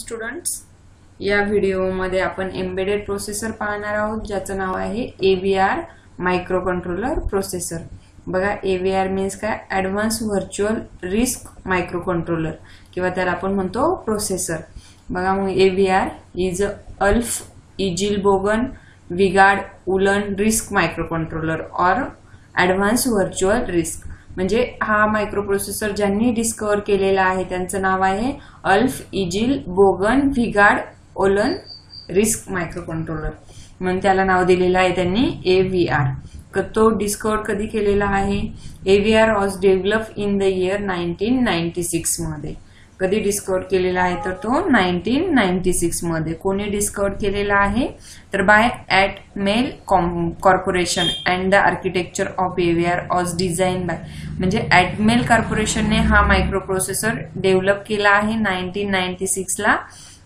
Students, या व्हिडिओमध्ये आपण एम्बेडेड प्रोसेसर पाहणार आहोत ज्याचं नाव आहे AVR मायक्रोकंट्रोलर प्रोसेसर। बघा, AVR मीन्स काय, ॲडव्हान्स व्हर्च्युअल रिस्क मायक्रोकंट्रोलर किंवा त्याला आपण म्हणतो प्रोसेसर। बघा, मग AVR इज अल्फ इजिलबोगन विगार्ड उलन रिस्क मायक्रोकंट्रोलर और ॲडव्हान्स व्हर्च्युअल रिस्क। म्हणजे हा मायक्रोप्रोसेसर ज्यांनी डिस्कवर केलेला आहे त्यांचं नाव आहे अल्फ इजिल बोगन व्हिगार्ड ओलन रिस्क मायक्रोकंट्रोलर, म्हणून त्याला नाव दिलेलं आहे त्यांनी AVR। तो डिस्कवर कधी केलेला आहे? AVR was develop in the year 1996 मध्ये। कधी डिस्कवर केलेला आहे तर तो 1996 मध्ये। कोणी डिस्कवर केलेला आहे तर by Atmel corporation and the architecture of AVR was design by, म्हणजे ॲटमेल कॉर्पोरेशनने हा मायक्रोप्रोसेसर डेव्हलप केला आहे 1996 ला।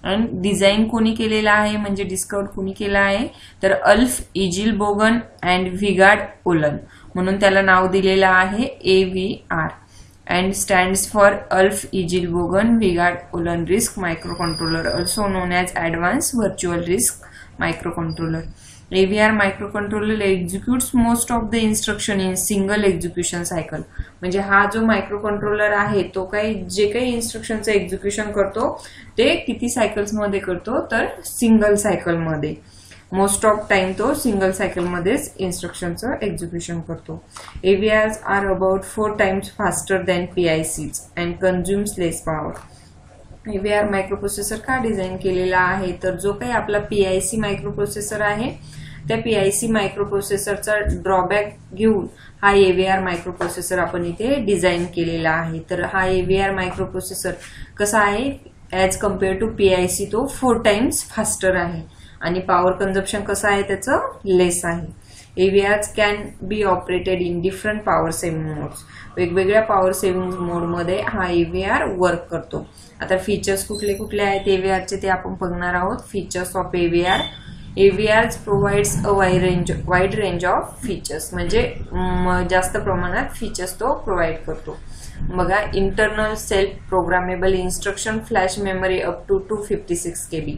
आणि डिझाइन कोणी केलेला आहे म्हणजे डिस्कवर कोणी केला आहे तर अल्फ इजिलबोगन अँड व्हिगार्ड ओलन, म्हणून त्याला नाव दिलेलं आहे AVR and stands for Ulf Eijilbogen Vigard Ullman Risk Microcontroller, also known as Advanced Virtual Risk Microcontroller. AVR microcontroller executes most of the instruction in single execution cycle. म्हणजे हा जो मायक्रोकंट्रोलर आहे तो जे काही इन्स्ट्रक्शनचं एक्झिक्युशन करतो ते किती सायकल्स मध्ये करतो तर सिंगल सायकल मध्ये। मोस्ट ऑफ टाइम तो सिंगल सायकल मध्येच इन्स्ट्रक्शनचं एक्झिक्युशन करतो। AVRs are about 4 times faster than PICs and consumes less power. AVR microprocessor का डिझाईन केलेला आहे तर जो काही आपला PIC मायक्रोप्रोसेसर आहे त्या PIC मायक्रोप्रोसेसरचा ड्रॉबॅक घेऊन हा AVR मायक्रोप्रोसेसर आपण इथे डिझाईन केलेला आहे। तर हा AVR मायक्रोप्रोसेसर कसा आहे, ॲज कम्पेअर टू PIC तो 4 times फास्टर आहे आणि पॉवर कन्झम्पशन कसं आहे त्याचं लेस आहे। AVRs can be operated in different power saving modes, वेगवेगळ्या पॉवर सेव्हिंग मोडमध्ये हा AVR वर्क करतो। आता फीचर्स कुठले कुठले आहेत AVRचे ते आपण बघणार आहोत। Features of AVRs provides a wide range of features, म्हणजे जास्त प्रमाणात फीचर्स तो प्रोव्हाइड करतो। बघा, internal self programmable instruction flash memory up to 256 KB।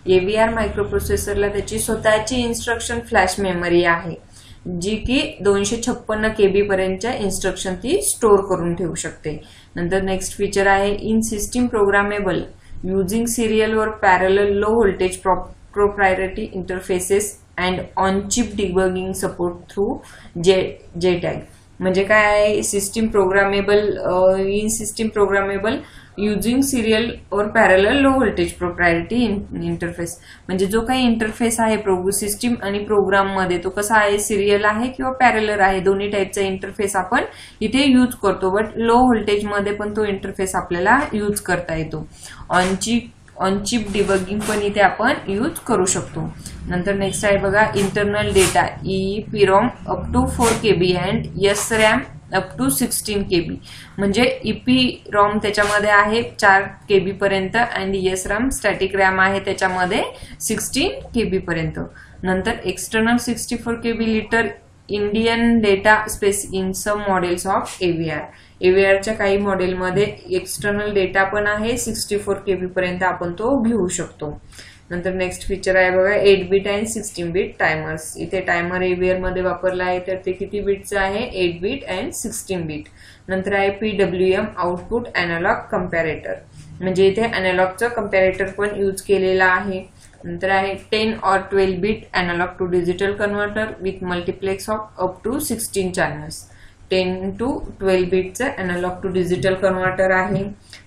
AVR मायक्रोप्रोसेसरला त्याची स्वतःची इन्स्ट्रक्शन फ्लॅश मेमरी आहे जी की 256 KB पर्यंतच्या इन्स्ट्रक्शन ती स्टोअर करून ठेवू शकते। नंतर नेक्स्ट फीचर आहे in system programmable using serial or parallel low voltage proprietary interfaces and on-chip debugging support through JTAG। म्हणजे काय आहे, system programmable in system programmable using serial or parallel low voltage प्रोप्रायरिटी interface, म्हणजे जो काही interface आहे system आणि programme मध्ये तो कसा आहे, सिरियल आहे किंवा पॅरलल आहे, दोन्ही टाईपचा इंटरफेस आपण इथे यूज करतो। बट लो व्होल्टेज मध्ये पण तो इंटरफेस आपल्याला यूज करता येतो। ऑन चिप डिबगिंग पण इथे आपण यूज करू शकतो। नंतर नेक्स्ट आहे बघा, internal data EEPROM up to 4 KB and SRAM up to 16 KB, म्हणजे EEPROM त्याच्यामध्ये आहे 4 KB पर्यंत अँड SRAM स्टॅटिक रॅम आहे त्याच्यामध्ये 16 KB पर्यंत। नंतर external 64 KB little endian data space in some models of AVRच्या काही मॉडेलमध्ये एक्सटर्नल डेटा पण आहे 64 KB पर्यंत आपण तो घेऊ शकतो। नंतर नेक्स्ट फीचर आहे बघा, 8 बिट अँड 16 बिट टायमर्स। इथे टायमर AVR मध्ये वापरला आहे तर ते किती बिटचं आहे, 8 बिट अँड 16 बिट। नंतर आहे PWM आउटपुट अॅनालॉग कम्पॅरेटर, म्हणजे इथे अॅनालॉगचं कम्पॅरेटर पण यूज केलेला आहे। नंतर आहे 10 or 12 bit analog to digital converter with multiplex of up to 16 channels. 10 to 12 बिटचं अॅनालॉग टू डिजिटल कन्व्हर्टर आहे।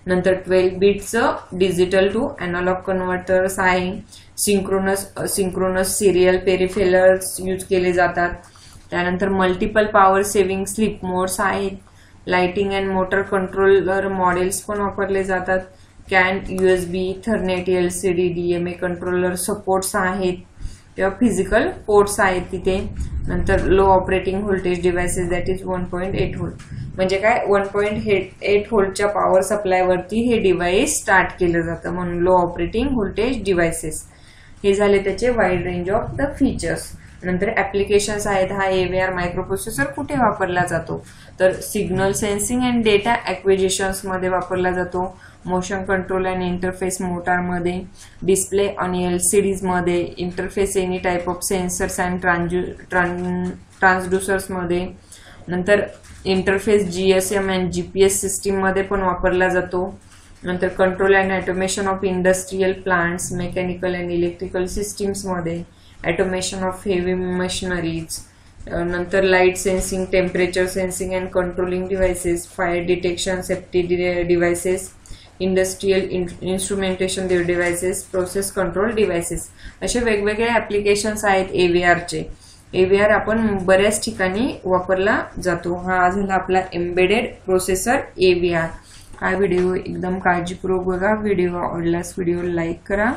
नंतर 12 बिटचं डिजिटल टू अॅनालॉग कन्व्हर्टर्स आहे। सिंक्रोनस सिरियल पेरिफेरल्स यूज केले जातात। त्यानंतर multiple power saving sleep modes आहेत। Lighting and motor controller models पण वापरले जातात। CAN USB Ethernet LCD DMA controller supports आहेत किंवा फिजिकल पोर्ट्स आहेत तिथे। नंतर low operating voltage devices that is 1.8 volt, म्हणजे काय 1.8 व्होल्टच्या पॉवर सप्लाय वरती हे डिव्हाइस स्टार्ट केलं जातं, म्हणून लो ऑपरेटिंग व्होल्टेज डिव्हाइसेस। हे झाले त्याचे wide range of the features. नंतर ऍप्लिकेशन्स आहेत. हा AVR मायक्रो प्रोसेसर कुठे वापरला जातो, तर सिग्नल सेन्सिंग अँड डेटा ॲक्विजिशन्स मध्ये वापरला जातो, motion control and interface motor मध्ये, डिस्प्ले आणि LCDs मध्ये, interface any type of sensors and ट्रान्सड्युसर्स मध्ये, नंतर interface GSM and GPS system मध्ये पण वापरला जातो. नंतर control and automation of industrial plants, mechanical and electrical systems मध्ये, ऑटोमेशन ऑफ हेवी मशिनरीज, नंतर light sensing, temperature sensing and controlling devices, fire detection, safety devices, industrial instrumentation devices, process control devices, असे वेगवेगळे applications आहेत AVRचे. AVR आपण बऱ्याच ठिकाणी वापरला जातो. हा झाला आपला एम्बेडेड प्रोसेसर AVR. हा व्हिडिओ एकदम काळजीपूर्वक बघा. व्हिडिओ आवडल्यास व्हिडिओ लाईक करा.